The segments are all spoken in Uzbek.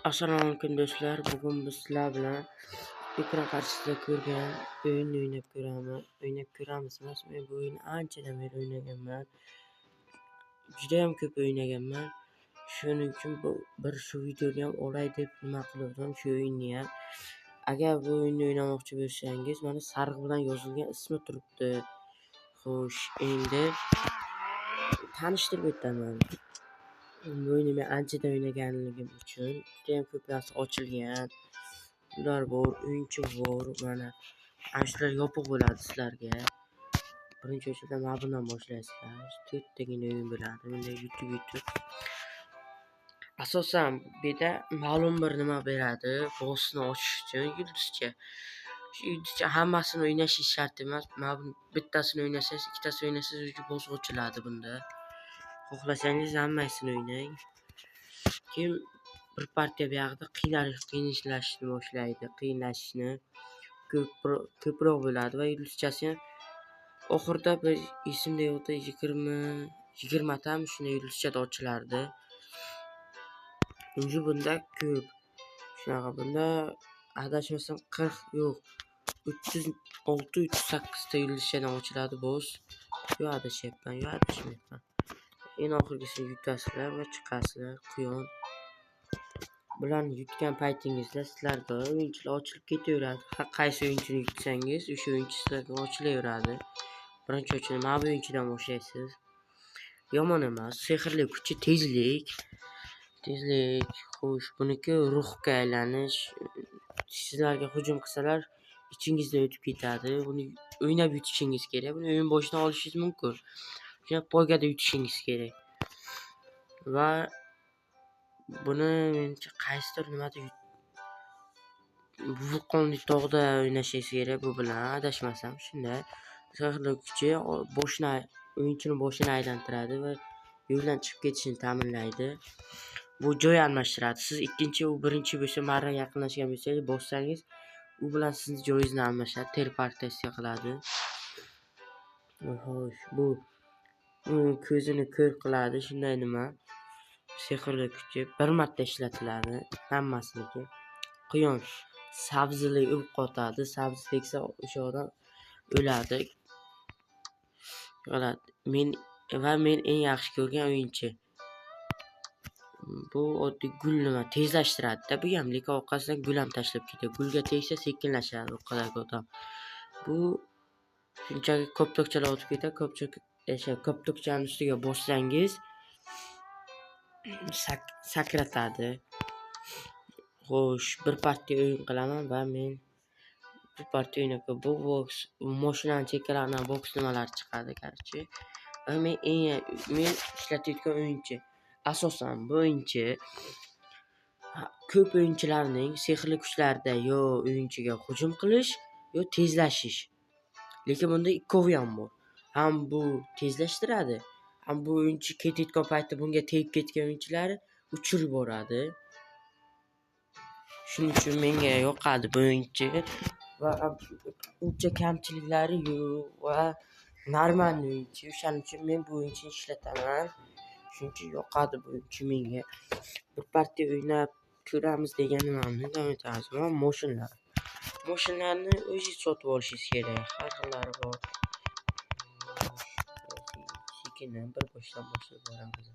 Assalomu alaykum do'stlar. Bugun biz sizlar bilan ekran qarshisida ko'rgan o'yinni o'ynab ko'ramiz. Men bu o'yinni anchadan beri o'ynaganman. Juda ham ko'p o'ynaganman. Shuning uchun shu videoni ham olay deb nima qildim, shu o'yinni ham. Agar bu o'yinni o'ynamoqchi bo'lsangiz, mana sariq bilan yozilgan ismi turibdi. Xo'sh, endi tanishtirib o'taman. Bu o'yinni men anchadan o'ynaganligim uchun juda ham ko'p narsa ochilgan. Ular bor, o'yinchi bor. Mana shular yopiq bo'ladi sizlarga. Birinchi o'yindan mana bundan boshlaysizlar. 4 tagina o'yin bo'ladi. Bunda YouTube. Asosan bu yerda ma'lum bir nima beradi. Bossni ochish uchun yulduzcha. Shu yulduzcha hammasini o'ynash shart emas. Mana bittasini o'ynasangiz, ikkitasini o'ynasangiz boss ochiladi bunda. Xohlasangiz hammasini o'ynang. Keyin bir partiya bu yoqda qiyinlashishni boshlaydi. Qiyinlashishni ko'proq bo'ladi va yulduzchasi ham oxirida bir esimda yo'qda 20 tam shunday yulduzchada ochilardi. Unji bunda ko'p. Shunaqa bunda adashmasam 40 yo'q 306-308 ta yulduzchadan ochiladi boss. Yo adashmayapman. Eng oxirgisini yutasizlar va chiqasizlar. Quyon. Bularni yutgan paytingizda sizlarga o'yinchilar ochilib ketaveradi. Qaysi o'yinchini yutsangiz, o'sha o'yinchi sizlarga ochilaveradi. Birinchi o'yinchidan mana bu o'yinchidan boshlaysiz. Yomon emas. Sehrli kuchi tezlik. Xo'sh, buniki ruhga aylanish. Sizlarga hujum qilsalar, ichingizdan o'tib ketadi. Buni o'ynab yutishingiz kerak. Buni o'yin boshidan olishingiz mumkin. Shuna poygada yutishingiz kerak. Va buni menimcha qaysidir nimada vulqonli tog'da o'ynashingiz kerak bu bilan adashmasam. Shunday sehrli kuchi o'yinchini boshini aylantiradi va yo'ldan chiqib ketishini ta'minlaydi. Bu joy almashtiradi. Siz ikkinchi, u birinchi bo'lsa, marra yaqinlashgan bo'lsangiz, bossangiz, u bilan sizni joyingizni almashadi, teleportatsiya qiladi. Xo'sh, bu ko'zini ko'r qiladi, shunday nima. Sehrli kuchi bir marta ishlatiladi hammasiniki. Quyon sabzili o'q qotadi. Sabzi tegsa o'sha odam o'ladi. Men eng yaxshi ko'rgan o'yinchi. Bu oddiy gul nima tezlashtiradi-da, bu ham lekin orqasidan gul ham tashlab ketadi. Gulga tegsa sekinlashadi u qadar odam. Bu shunchaki koptokchalar o'tib ketadi. Koptokchaning ustiga bossangiz sakratadi. Xo'sh, bir partiya o'yin qilaman va men bir partiya o'ynab bu boks mashinaning chekkalaridan boks nimalari chiqadi, qarchi. Va men ishlatayotgan o'yinchi. Asosan bu o'yinchi ko'p o'yinchilarning sehrli kuchlarida yo o'yinchiga hujum qilish, yo tezlashish. Lekin bunda ikkovi ham bor. Ham bu tezlashtiradi, ham bu o'yinchi ketayotgan paytda bunga tegib ketgan o'yinchilar uchirib yuboradi. Shuning uchun menga yoqadi bu o'yinchi va uncha kamchiliklari yo'q va normal o'yinchi. Shuning uchun men bu o'yinchini ishlataman. Shuncha yoqadi bu o'yinchi menga. Bir partiya o'ynab ko'ramiz degan nimamni davom etamiz. Mana mashinalarni o'zingiz sotib olishingiz kerak. Har xillari bor. Sekindan bir boshdan boshlab boramiz.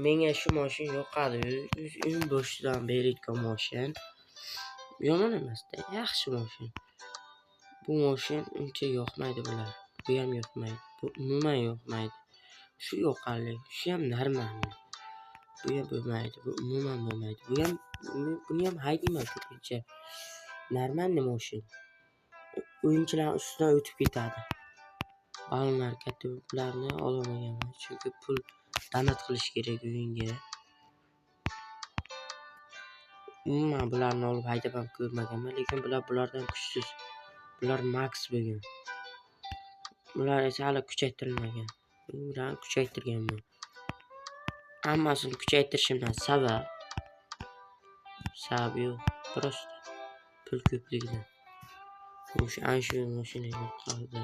Menga shu mashina yoqadi. O'yin boshidan beri ketgan mashina. Yomon emas-da, yaxshi mashina. Bu mashina uncha yoqmaydi bular. Bu ham yoqmaydi. Bu umuman yoqmaydi. Shu yoqali, shu ham normal. Bu ham bo'lmaydi, bu umuman bo'lmaydi. Buni ham haydayman ko'pincha. Normal mashina. O'yinchilar ustidan o'tib ketadi. Balonlar katta bularni ololmaganman, chunki pul donat qilish kerak o'yinga. Umuman bularni olib haydab ham ko'rmaganman, lekin bulardan kuchsiz. Bular max bo'lgan. Bular esa hali kuchaytirilmagan. Bularni kuchaytirganman. Hammasini kuchaytirishimdan sabab yo'q, prosta pul ko'pligidan. O'sha mashinaga qoldi.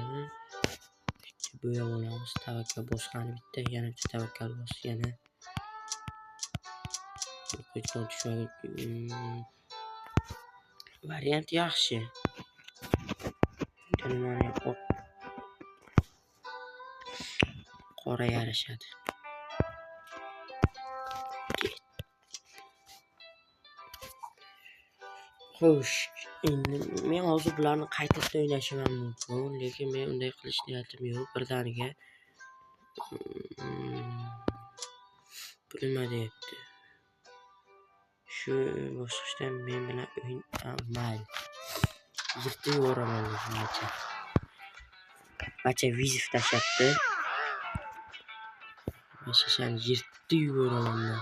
Bo'yab olamiz. Tavakkal bosqani bitta, yana bitta tavakkal bos, yana Hechdan tushmagan. Variant yaxshi. Mana qora yarashadi. Xo'sh, endi men hozir bularni qaytadan o'ynashim mumkin, lekin men unday qilish niyatim yo'q. Birdaniga nima deyapti? Shu bosqichdan men bilan o'yin mayli. Yirtib yuboraman shuncha. Bacha vizif tashlabdi. Mashashani yirtib yuboraman.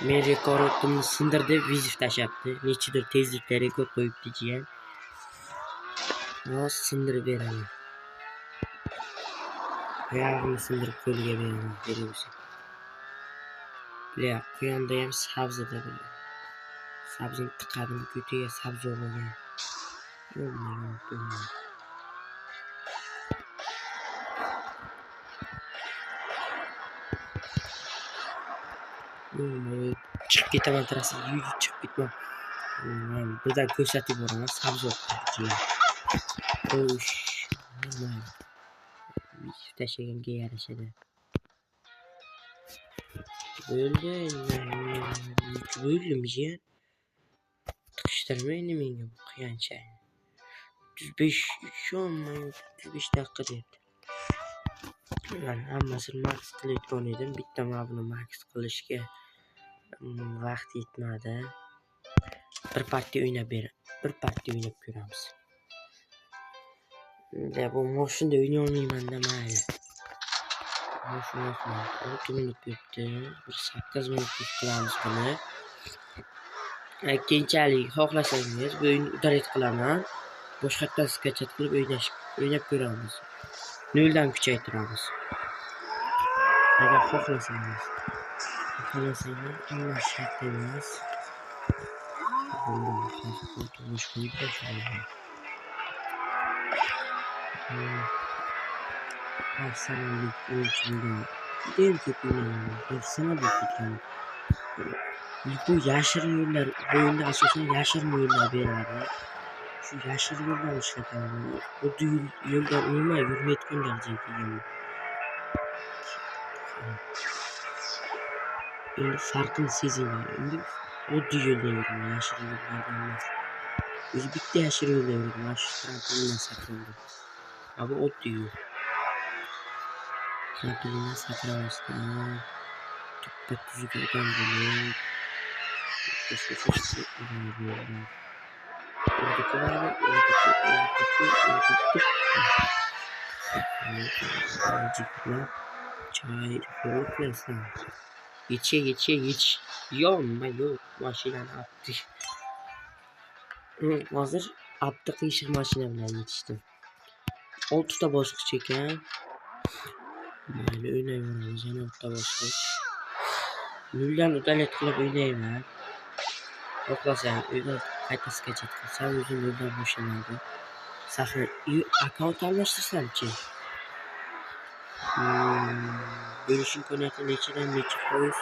Men rekordimni sindirdi, vizif tashlabdi. Nechidir tezlikda rekord qo'yibdi jiyan. Rost sindirib beraman. Oyog'imni sindirib qo'liga beraman. Bile, quyonda ham sabzida bile. Sabzini tiqadim, ko'tiga sabzi o'rnagan. Chiqib ketaman tarasi, chiqib ketman. Birdan ko'rsatib boraman, sabzi o'rnagan. Xo'sh, tashlaganga yarashadi. Bo'ldimi jiyan? Tiqishtirmaydi menga bu qiyancha. 35 daqiqa deyapti. Men hammasini max qilayotgan edim. Bitta mana buni max qilishga vaqt yetmadi. Bir partiya o'ynab ko'ramiz. Bu mashina o'ynay olmayman-da mayli. Mashina 6 minut o'tdi. 8 minut qilamiz buni. Keyinchalik xohlasangiz bu o'yinni udalet qilaman. Boshqatdan skachat qilib o'ynab ko'ramiz. 0 dan kuchaytiramiz. Agar xohlasangiz. Unga shart emas. Afsonalik o'yinchilar. Judayam ko'p o'ynagan. Afsonalik ketgan. Bu yashirin yo'llar, o'yinda asosan yashirin yo'llar beradi. Shu yashirin yo'llarni ishlataman. Xuddi yo'lda umuman yurmayotgan darajaga kelgan. Endi farqini sezinglar. Endi oddiy yo'lda yuraman, yashirin yo'llardan emas. O'zi bitta yashirin yo'lda yuraman, shu trampolindan sakradim. Bu oddiy yo'l. Trampolindan sakramasdan tuppa tuzuga odam bo'lib Yetiş. Yok. Mashinani atdik. Hozir abdi qiyshiq mashina bilan yetishdim. 6 ta bosqich ekan. Mayli o'ynayveramiz, yana 6 ta bosqich. 0 dan udalet qilib o'ynayman. Xohlasang, uyda qayta skachat qilsam, o'zim 0 dan boshlanadi. Sahna akkaunt almashtirsam-chi? Bo'lish imkoniyati necha foiz?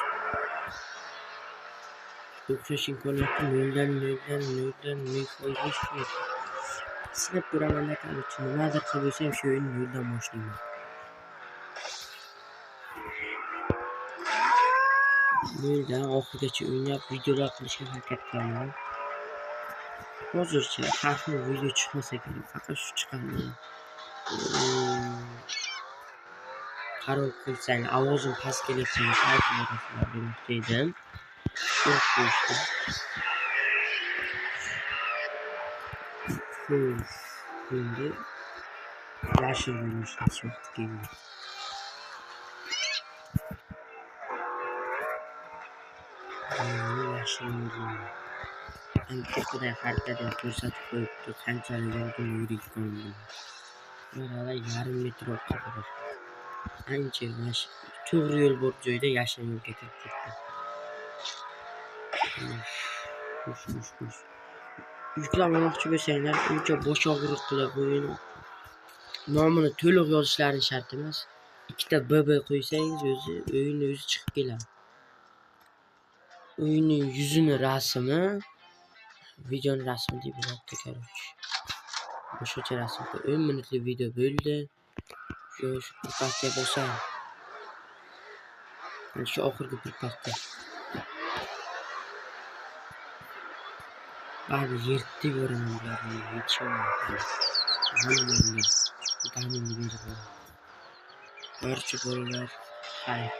O'xshash imkoniyati 0 dan 1000 foiz. Sinab ko'raman-da, nimadir qilib bo'lsam shu o'yinni 0 dan boshlayman. Bundan oxirigacha o'ynab videolar qilishga harakat qilaman. Hozircha har xil video chiqmasa kerak, faqat shu chiqadi. Qaror qilsang, ovozim past kelayotgan aytib berasizlar demoqchi edim. Endi yashil bo'lishimiz vaqti keldi. Antarktida xaritada ko'rsatib qo'yibdi, qanchalik yurayotganini. Mana 1,5 metr o'tdi. Ancha to'g'ri yo'l bor joyda yashil yo'lga kirib ketdi. Yuklamoqchi bo'lsanglar, uncha bosh og'riq qilib o'yin nomini to'liq yozishlaring shart emas. ikkita BB qo'ysangiz o'zi o'yinni o'zi chiqib keladi. O'yinning yuzini rasmi, videoning rasmi deb bo'ladi, короче. Boshqacha rasm. 10 minutlik video bo'ldi. Shu pripravka bosang. Shu oxirgi pripravka. Bari yirtib yuboraman bularni. Yetishmayapti. Vitaminni berib. Barcha bolalar xayr.